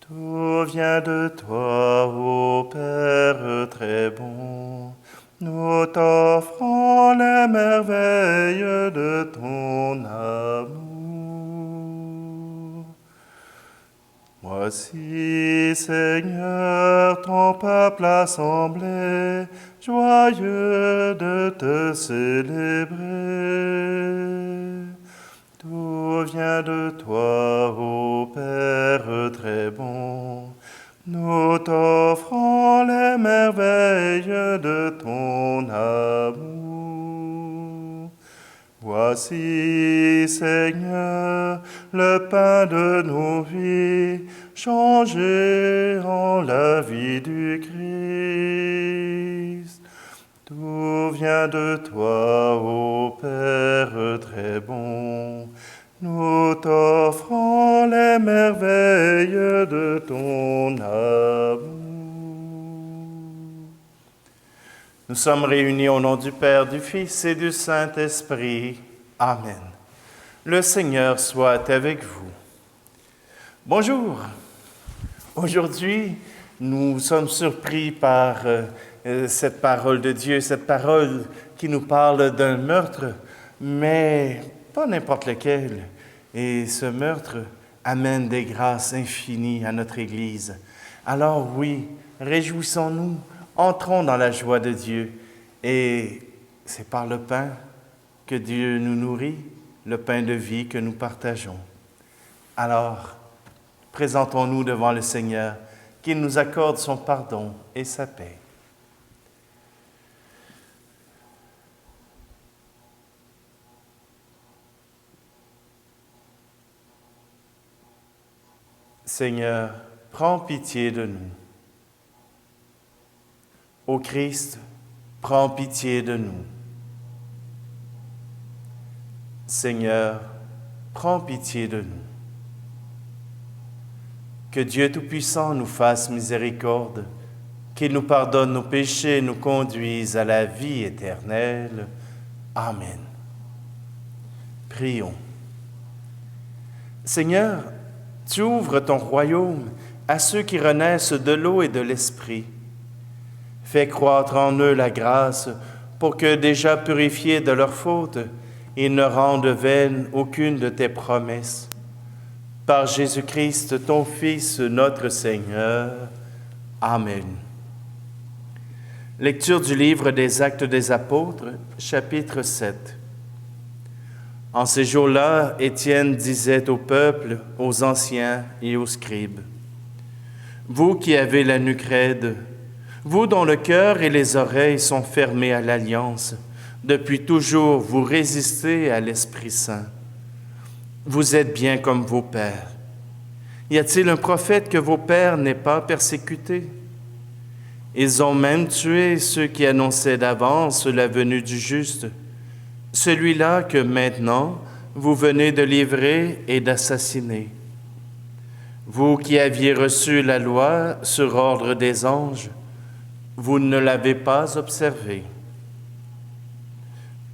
Tout vient de toi, ô Père très bon. Nous t'offrons les merveilles de ton amour. Voici, Seigneur, ton peuple assemblé, joyeux de te célébrer. Tout vient de toi, ô Père très bon. Nous t'offrons les merveilles de ton amour. Voici, Seigneur, le pain de nos vies, changé en la vie du Christ. Tout vient de toi, ô Père très bon. Nous t'offrons les merveilles de ton amour. Nous sommes réunis au nom du Père, du Fils et du Saint-Esprit. Amen. Le Seigneur soit avec vous. Bonjour. Aujourd'hui, nous sommes surpris par cette parole de Dieu, cette parole qui nous parle d'un meurtre, mais pas n'importe lequel. Et ce meurtre amène des grâces infinies à notre Église. Alors oui, réjouissons-nous, entrons dans la joie de Dieu. Et c'est par le pain que Dieu nous nourrit, le pain de vie que nous partageons. Alors, présentons-nous devant le Seigneur, qu'il nous accorde son pardon et sa paix. Seigneur, prends pitié de nous. Ô Christ, prends pitié de nous. Seigneur, prends pitié de nous. Que Dieu Tout-Puissant nous fasse miséricorde, qu'il nous pardonne nos péchés et nous conduise à la vie éternelle. Amen. Prions. Seigneur, tu ouvres ton royaume à ceux qui renaissent de l'eau et de l'esprit. Fais croître en eux la grâce pour que, déjà purifiés de leurs fautes, ils ne rendent vaine aucune de tes promesses. Par Jésus-Christ, ton Fils, notre Seigneur. Amen. Lecture du livre des Actes des Apôtres, chapitre 7. En ces jours-là, Étienne disait au peuple, aux anciens et aux scribes, « Vous qui avez la nuque raide, vous dont le cœur et les oreilles sont fermés à l'alliance, depuis toujours vous résistez à l'Esprit Saint. Vous êtes bien comme vos pères. Y a-t-il un prophète que vos pères n'aient pas persécuté? Ils ont même tué ceux qui annonçaient d'avance la venue du juste, celui-là que maintenant vous venez de livrer et d'assassiner. Vous qui aviez reçu la loi sur ordre des anges, vous ne l'avez pas observée.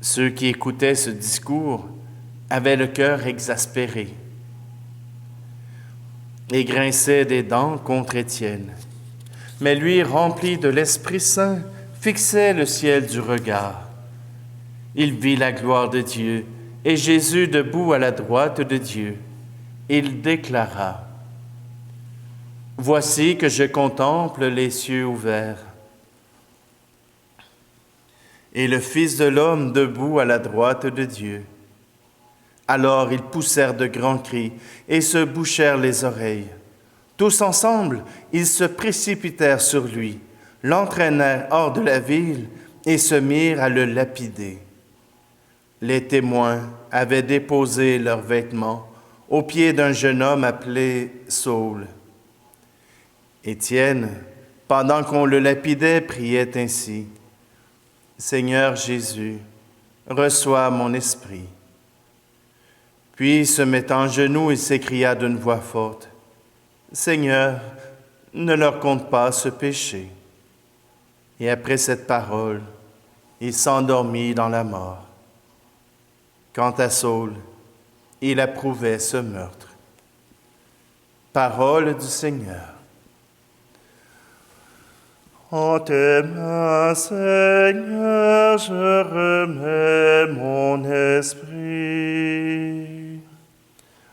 Ceux qui écoutaient ce discours avaient le cœur exaspéré et grinçaient des dents contre Étienne. Mais lui, rempli de l'Esprit Saint, fixait le ciel du regard. Il vit la gloire de Dieu et Jésus debout à la droite de Dieu. Il déclara, « Voici que je contemple les cieux ouverts et le Fils de l'homme debout à la droite de Dieu. » Alors ils poussèrent de grands cris et se bouchèrent les oreilles. Tous ensemble, ils se précipitèrent sur lui, l'entraînèrent hors de la ville et se mirent à le lapider. Les témoins avaient déposé leurs vêtements aux pieds d'un jeune homme appelé Saul. Étienne, pendant qu'on le lapidait, priait ainsi, « Seigneur Jésus, reçois mon esprit. » Puis, se mettant à genoux, il s'écria d'une voix forte, « Seigneur, ne leur compte pas ce péché. » Et après cette parole, il s'endormit dans la mort. Quant à Saul, il approuvait ce meurtre. Parole du Seigneur. En tes mains, Seigneur, je remets mon esprit.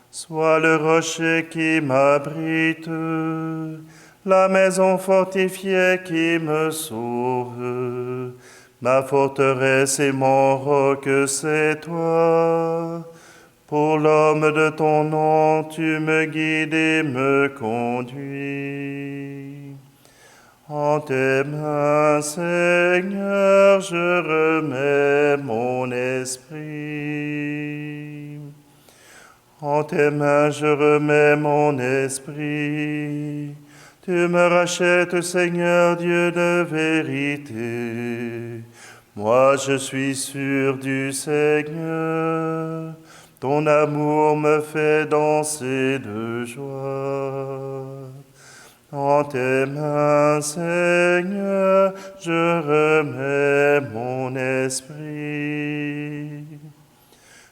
Sois le rocher qui m'abrite, la maison fortifiée qui me sauve. Ma forteresse et mon roc, c'est toi. Pour l'homme de ton nom, tu me guides et me conduis. En tes mains, Seigneur, je remets mon esprit. En tes mains, je remets mon esprit. Tu me rachètes, Seigneur, Dieu de vérité. Moi, je suis sûr du Seigneur. Ton amour me fait danser de joie. En tes mains, Seigneur, je remets mon esprit.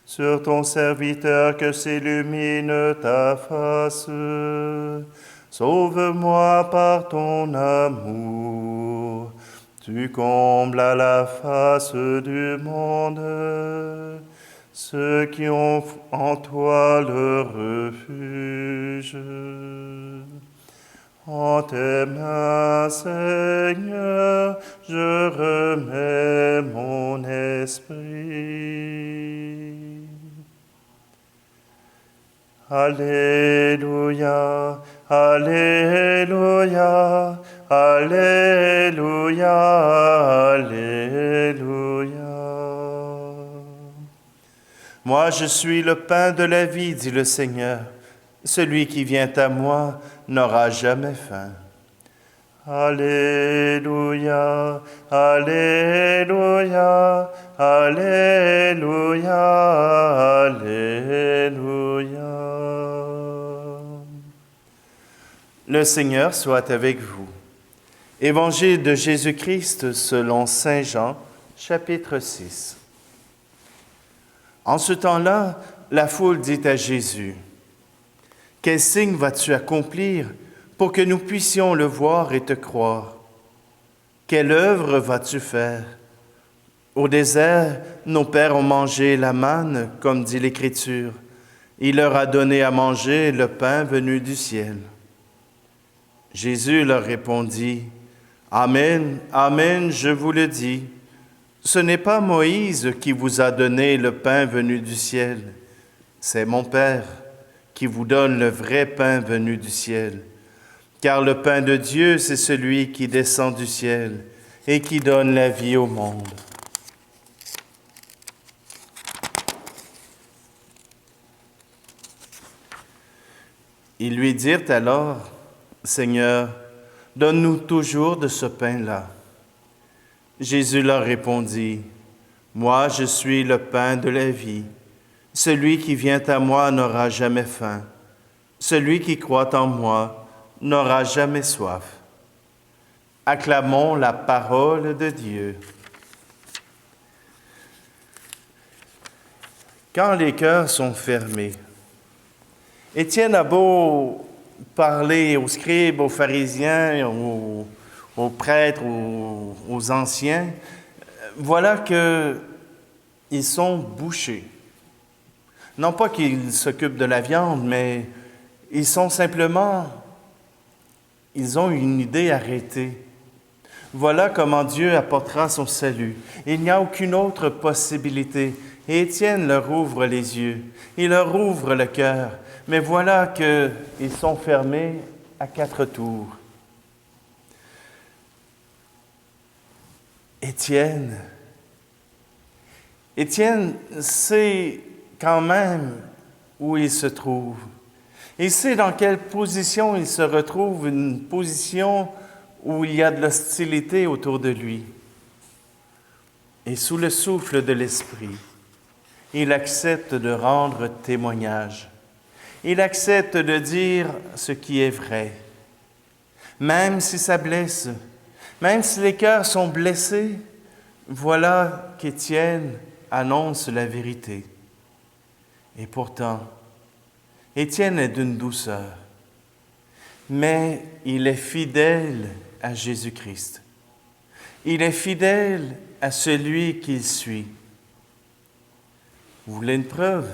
Sur ton serviteur que s'illumine ta face, sauve-moi par ton amour. Tu combles à la face du monde ceux qui ont en toi le refuge. En tes mains, Seigneur, je remets mon esprit. Alléluia, Alléluia, Alléluia, Alléluia. Moi, je suis le pain de la vie, dit le Seigneur. Celui qui vient à moi n'aura jamais faim. Alléluia, Alléluia, Alléluia, Alléluia. Le Seigneur soit avec vous. Évangile de Jésus-Christ selon Saint Jean, chapitre 6. En ce temps-là, la foule dit à Jésus, « Quel signe vas-tu accomplir pour que nous puissions le voir et te croire? Quelle œuvre vas-tu faire? Au désert, nos pères ont mangé la manne, comme dit l'Écriture. Il leur a donné à manger le pain venu du ciel. » Jésus leur répondit, « Amen, Amen, je vous le dis, ce n'est pas Moïse qui vous a donné le pain venu du ciel, c'est mon Père qui vous donne le vrai pain venu du ciel. Car le pain de Dieu, c'est celui qui descend du ciel et qui donne la vie au monde. » Ils lui dirent alors, « Seigneur, donne-nous toujours de ce pain-là. » Jésus leur répondit, « Moi, je suis le pain de la vie. Celui qui vient à moi n'aura jamais faim. Celui qui croit en moi n'aura jamais soif. » Acclamons la parole de Dieu. Quand les cœurs sont fermés, Étienne a beau parler aux scribes, aux pharisiens, aux prêtres, aux anciens, voilà qu'ils sont bouchés. Non pas qu'ils s'occupent de la viande, mais ils ont une idée arrêtée. Voilà comment Dieu apportera son salut. Il n'y a aucune autre possibilité. Et Étienne leur ouvre les yeux, il leur ouvre le cœur, mais voilà qu'ils sont fermés à 4 tours. Étienne sait quand même où il se trouve. Il sait dans quelle position il se retrouve, une position où il y a de l'hostilité autour de lui. Et sous le souffle de l'Esprit, il accepte de rendre témoignage. Il accepte de dire ce qui est vrai. Même si ça blesse, même si les cœurs sont blessés, voilà qu'Étienne annonce la vérité. Et pourtant, Étienne est d'une douceur. mais il est fidèle à Jésus-Christ. Il est fidèle à celui qu'il suit. Vous voulez une preuve?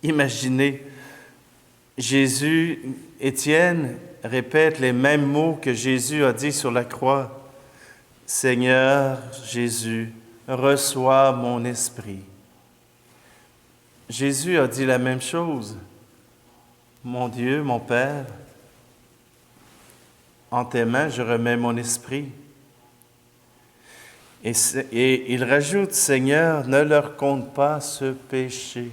Imaginez, Étienne répète les mêmes mots que Jésus a dit sur la croix. « Seigneur Jésus, reçois mon esprit. » Jésus a dit la même chose. « Mon Dieu, mon Père, en tes mains je remets mon esprit. » Et il rajoute, « Seigneur, ne leur compte pas ce péché. »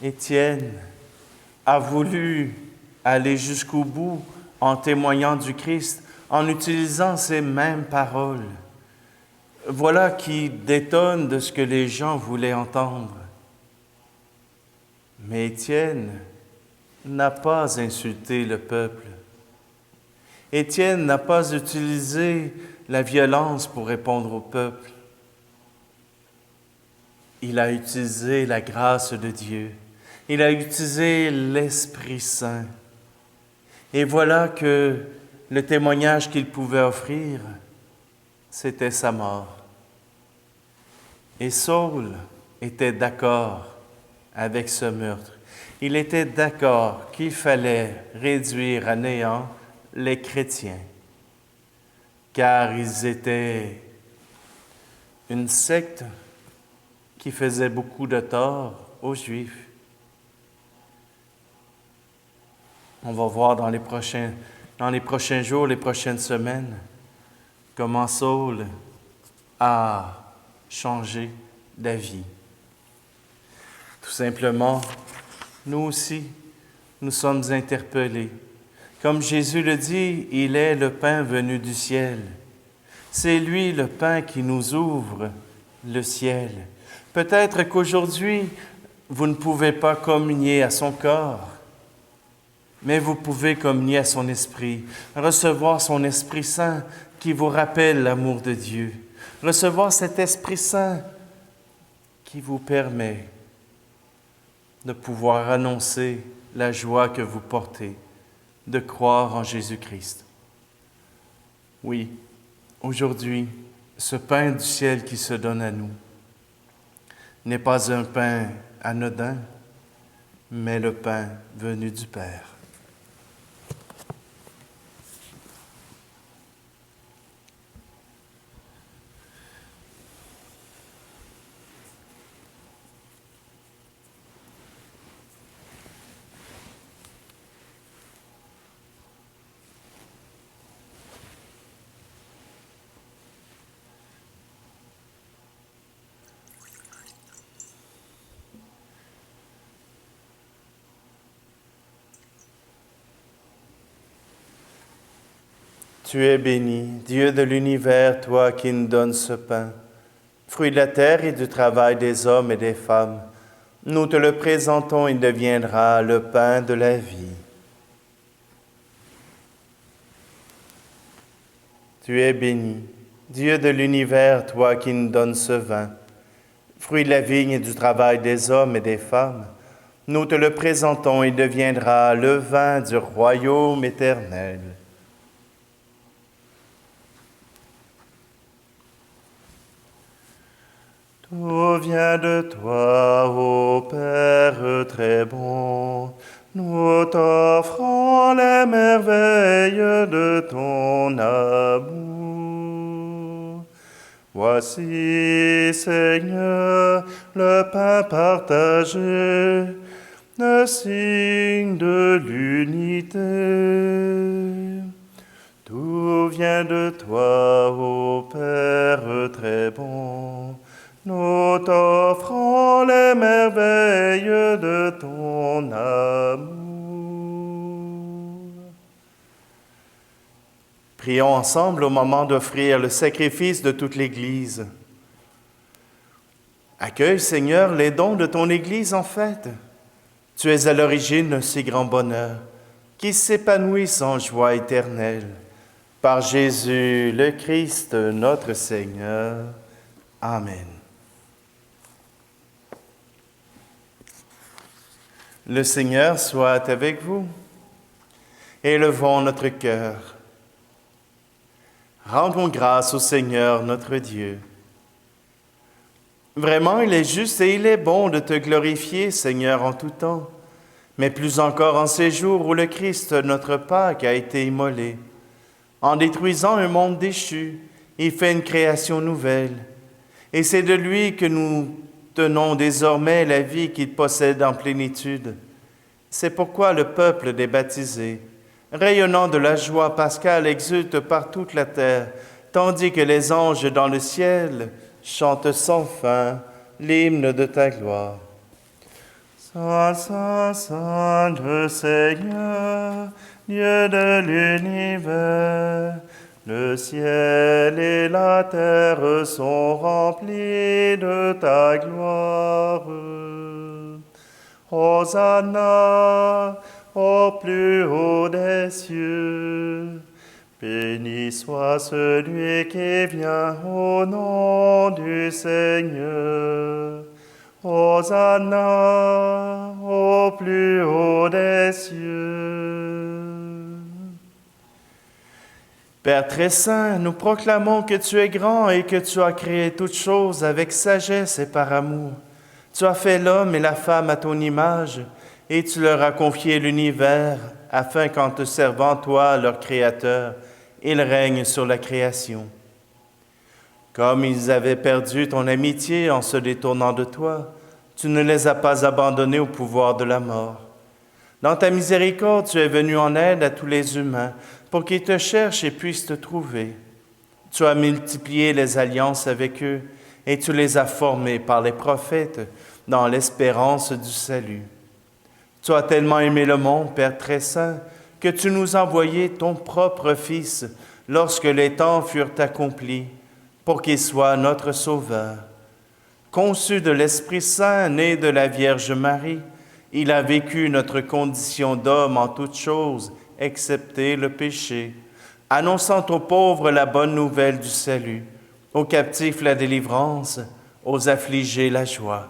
Étienne a voulu aller jusqu'au bout en témoignant du Christ, en utilisant ces mêmes paroles. Voilà qui détonne de ce que les gens voulaient entendre. Mais Étienne n'a pas insulté le peuple. Étienne n'a pas utilisé la violence pour répondre au peuple. Il a utilisé la grâce de Dieu. Il a utilisé l'Esprit Saint. Et voilà que le témoignage qu'il pouvait offrir, c'était sa mort. Et Saul était d'accord avec ce meurtre. Il était d'accord qu'il fallait réduire à néant les chrétiens, car ils étaient une secte qui faisait beaucoup de tort aux Juifs. On va voir dans les prochains jours, les prochaines semaines, comment Saul a changé d'avis. Tout simplement, nous aussi, nous sommes interpellés. Comme Jésus le dit, il est le pain venu du ciel. C'est lui le pain qui nous ouvre le ciel. Peut-être qu'aujourd'hui, vous ne pouvez pas communier à son corps, mais vous pouvez communier à son esprit, recevoir son Esprit Saint qui vous rappelle l'amour de Dieu, recevoir cet Esprit Saint qui vous permet de pouvoir annoncer la joie que vous portez, de croire en Jésus-Christ. Oui, aujourd'hui, ce pain du ciel qui se donne à nous n'est pas un pain anodin, mais le pain venu du Père. Tu es béni, Dieu de l'univers, toi qui nous donnes ce pain, fruit de la terre et du travail des hommes et des femmes. Nous te le présentons, il deviendra le pain de la vie. Tu es béni, Dieu de l'univers, toi qui nous donnes ce vin, fruit de la vigne et du travail des hommes et des femmes. Nous te le présentons, il deviendra le vin du royaume éternel. Tout vient de toi, ô Père très bon. Nous t'offrons les merveilles de ton amour. Voici, Seigneur, le pain partagé, le signe de l'unité. Tout vient de toi, ô Père très bon. Nous t'offrons les merveilles de ton amour. Prions ensemble au moment d'offrir le sacrifice de toute l'Église. Accueille, Seigneur, les dons de ton Église en fête. Tu es à l'origine de ces grands bonheurs qui s'épanouissent en joie éternelle. Par Jésus le Christ, notre Seigneur. Amen. Le Seigneur soit avec vous. Élevons notre cœur. Rendons grâce au Seigneur notre Dieu. Vraiment, il est juste et il est bon de te glorifier, Seigneur, en tout temps, mais plus encore en ces jours où le Christ, notre Pâque, a été immolé. En détruisant un monde déchu, il fait une création nouvelle. Et c'est de lui que nous tenons désormais la vie qu'il possède en plénitude. C'est pourquoi le peuple des baptisés, rayonnant de la joie pascale, exulte par toute la terre, tandis que les anges dans le ciel chantent sans fin l'hymne de ta gloire. Saint, Saint, Saint, le Seigneur, Dieu de l'univers, le ciel et la terre sont remplis de ta gloire. Hosanna au plus haut des cieux. Béni soit celui qui vient au nom du Seigneur. Hosanna au plus haut des cieux. Père très saint, nous proclamons que tu es grand et que tu as créé toutes choses avec sagesse et par amour. Tu as fait l'homme et la femme à ton image et tu leur as confié l'univers afin qu'en te servant, toi, leur Créateur, ils règnent sur la création. Comme ils avaient perdu ton amitié en se détournant de toi, tu ne les as pas abandonnés au pouvoir de la mort. Dans ta miséricorde, tu es venu en aide à tous les humains pour qu'ils te cherchent et puissent te trouver. Tu as multiplié les alliances avec eux et tu les as formés par les prophètes dans l'espérance du salut. Tu as tellement aimé le monde, Père très saint, que tu nous as envoyé ton propre Fils lorsque les temps furent accomplis, pour qu'il soit notre Sauveur. Conçu de l'Esprit Saint, né de la Vierge Marie, il a vécu notre condition d'homme en toutes choses, excepté le péché, annonçant aux pauvres la bonne nouvelle du salut, aux captifs la délivrance, aux affligés la joie.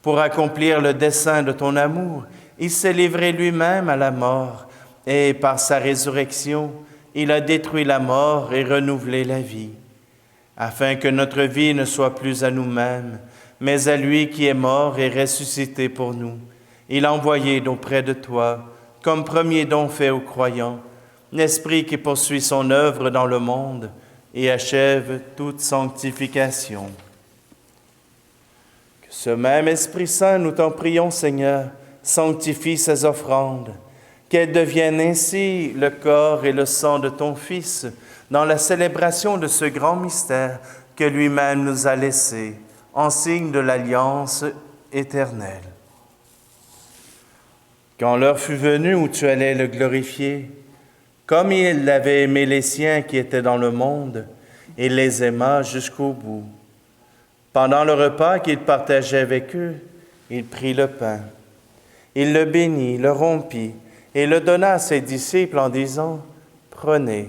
Pour accomplir le dessein de ton amour, il s'est livré lui-même à la mort, et par sa résurrection, il a détruit la mort et renouvelé la vie, afin que notre vie ne soit plus à nous-mêmes, mais à lui qui est mort et ressuscité pour nous. Il a envoyé auprès de toi, comme premier don fait aux croyants, l'Esprit qui poursuit son œuvre dans le monde et achève toute sanctification. Que ce même Esprit Saint, nous t'en prions, Seigneur, sanctifie ces offrandes, qu'elles deviennent ainsi le corps et le sang de ton Fils, dans la célébration de ce grand mystère que lui-même nous a laissé, en signe de l'alliance éternelle. Quand l'heure fut venue où tu allais le glorifier, comme il avait aimé les siens qui étaient dans le monde, il les aima jusqu'au bout. Pendant le repas qu'il partageait avec eux, il prit le pain. Il le bénit, le rompit et le donna à ses disciples en disant, « Prenez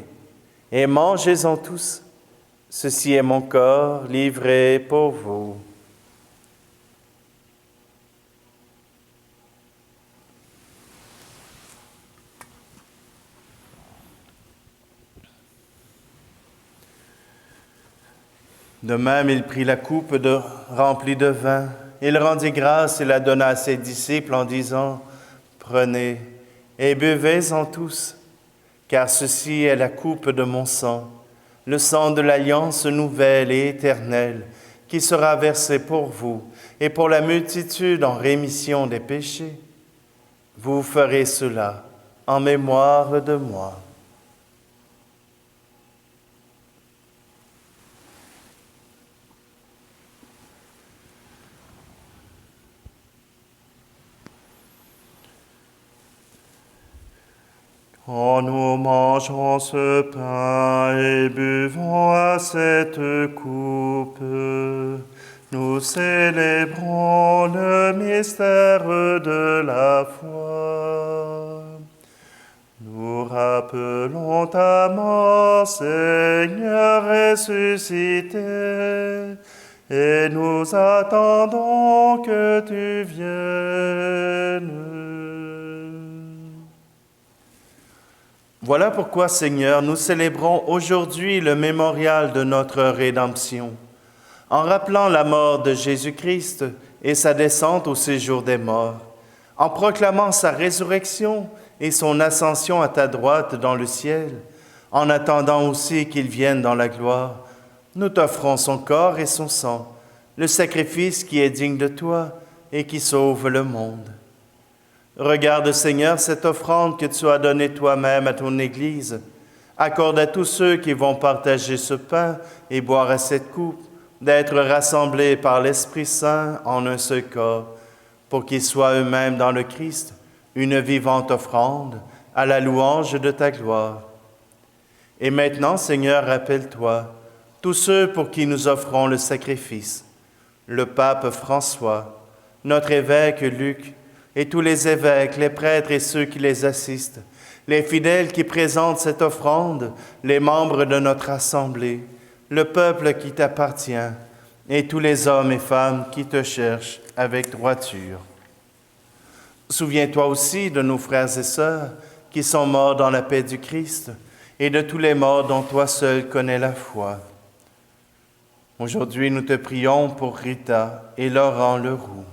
et mangez-en tous. Ceci est mon corps livré pour vous. » De même, il prit la coupe remplie de vin. Il rendit grâce et la donna à ses disciples en disant, « Prenez et buvez-en tous, car ceci est la coupe de mon sang, le sang de l'alliance nouvelle et éternelle, qui sera versé pour vous et pour la multitude en rémission des péchés. Vous ferez cela en mémoire de moi. » En nous mangeons ce pain et buvons à cette coupe, nous célébrons le mystère de la foi. Nous rappelons ta mort, Seigneur ressuscité, et nous attendons que tu viennes. Voilà pourquoi, Seigneur, nous célébrons aujourd'hui le mémorial de notre rédemption, en rappelant la mort de Jésus-Christ et sa descente au séjour des morts, en proclamant sa résurrection et son ascension à ta droite dans le ciel, en attendant aussi qu'il vienne dans la gloire. Nous t'offrons son corps et son sang, le sacrifice qui est digne de toi et qui sauve le monde. Regarde, Seigneur, cette offrande que tu as donnée toi-même à ton Église. Accorde à tous ceux qui vont partager ce pain et boire à cette coupe d'être rassemblés par l'Esprit Saint en un seul corps, pour qu'ils soient eux-mêmes dans le Christ une vivante offrande à la louange de ta gloire. Et maintenant, Seigneur, rappelle-toi tous ceux pour qui nous offrons le sacrifice, le pape François, notre évêque Luc, et tous les évêques, les prêtres et ceux qui les assistent, les fidèles qui présentent cette offrande, les membres de notre assemblée, le peuple qui t'appartient, et tous les hommes et femmes qui te cherchent avec droiture. Souviens-toi aussi de nos frères et sœurs qui sont morts dans la paix du Christ, et de tous les morts dont toi seul connais la foi. Aujourd'hui, nous te prions pour Rita et Laurent Leroux.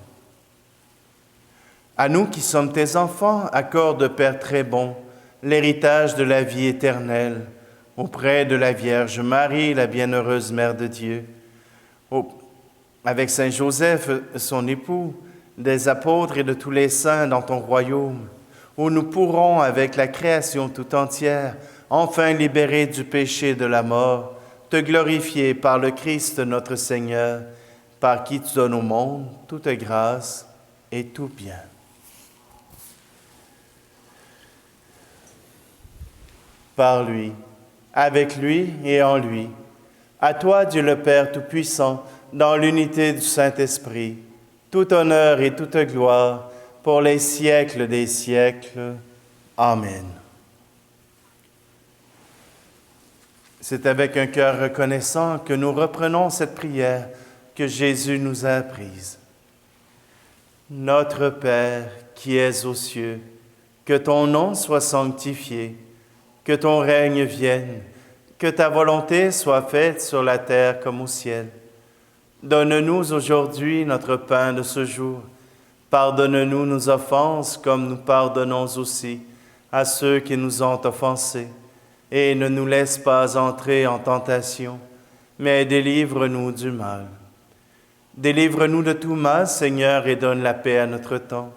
À nous qui sommes tes enfants, accorde, Père très bon, l'héritage de la vie éternelle, auprès de la Vierge Marie, la bienheureuse Mère de Dieu, avec Saint Joseph, son époux, des apôtres et de tous les saints dans ton royaume, où nous pourrons, avec la création tout entière, enfin libérés du péché de la mort, te glorifier par le Christ notre Seigneur, par qui tu donnes au monde toute grâce et tout bien. Par lui, avec lui et en lui, à toi, Dieu le Père Tout-Puissant, dans l'unité du Saint-Esprit, tout honneur et toute gloire pour les siècles des siècles. Amen. C'est avec un cœur reconnaissant que nous reprenons cette prière que Jésus nous a apprise. Notre Père qui es aux cieux, que ton nom soit sanctifié, que ton règne vienne, que ta volonté soit faite sur la terre comme au ciel. Donne-nous aujourd'hui notre pain de ce jour. Pardonne-nous nos offenses comme nous pardonnons aussi à ceux qui nous ont offensés. Et ne nous laisse pas entrer en tentation, mais délivre-nous du mal. Délivre-nous de tout mal, Seigneur, et donne la paix à notre temps.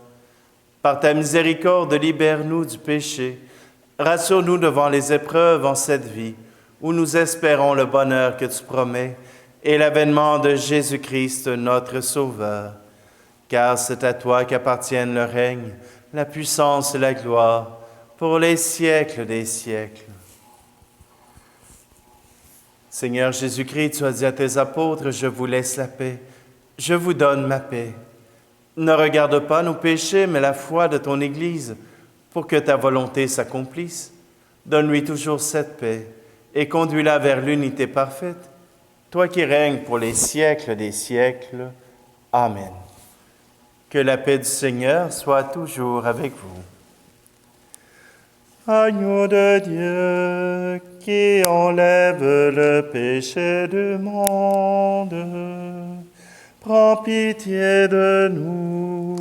Par ta miséricorde, libère-nous du péché. Rassure-nous devant les épreuves en cette vie, où nous espérons le bonheur que tu promets et l'avènement de Jésus-Christ, notre Sauveur. Car c'est à toi qu'appartiennent le règne, la puissance et la gloire, pour les siècles des siècles. Seigneur Jésus-Christ, tu as dit à tes apôtres, « Je vous laisse la paix, je vous donne ma paix. » Ne regarde pas nos péchés, mais la foi de ton Église, pour que ta volonté s'accomplisse. Donne-lui toujours cette paix et conduis-la vers l'unité parfaite, toi qui règnes pour les siècles des siècles. Amen. Que la paix du Seigneur soit toujours avec vous. Agneau de Dieu, qui enlève le péché du monde, prends pitié de nous.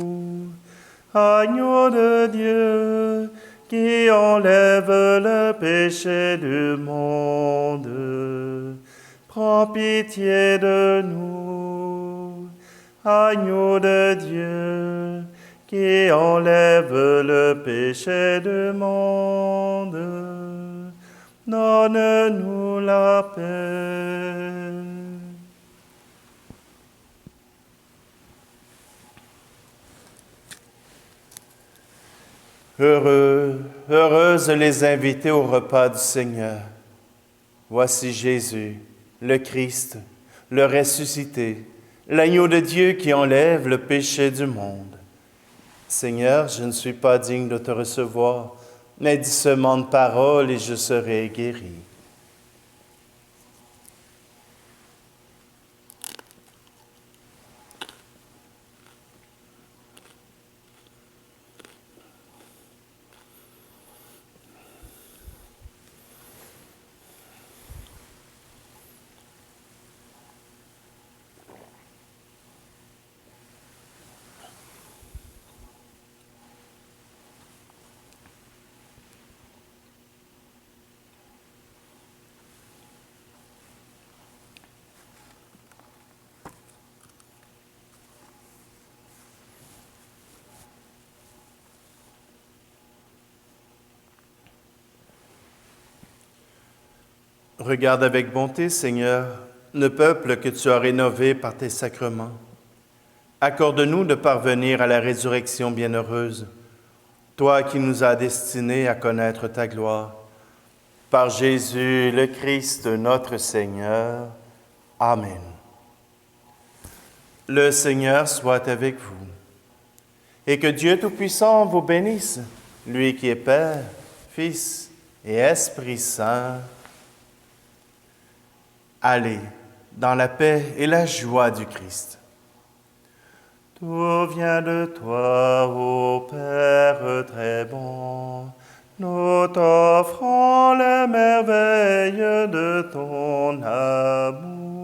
Agneau de Dieu, qui enlève le péché du monde, prends pitié de nous. Agneau de Dieu, qui enlève le péché du monde, donne-nous la paix. Heureuses les invités au repas du Seigneur. Voici Jésus, le Christ, le ressuscité, l'agneau de Dieu qui enlève le péché du monde. Seigneur, je ne suis pas digne de te recevoir, mais dis seulement de parole et je serai guéri. Regarde avec bonté, Seigneur, le peuple que tu as rénové par tes sacrements. Accorde-nous de parvenir à la résurrection bienheureuse, toi qui nous as destinés à connaître ta gloire. Par Jésus le Christ, notre Seigneur. Amen. Le Seigneur soit avec vous, et que Dieu Tout-Puissant vous bénisse, lui qui est Père, Fils et Esprit Saint. Allez dans la paix et la joie du Christ. Tout vient de toi, ô Père très bon. Nous t'offrons les merveilles de ton amour.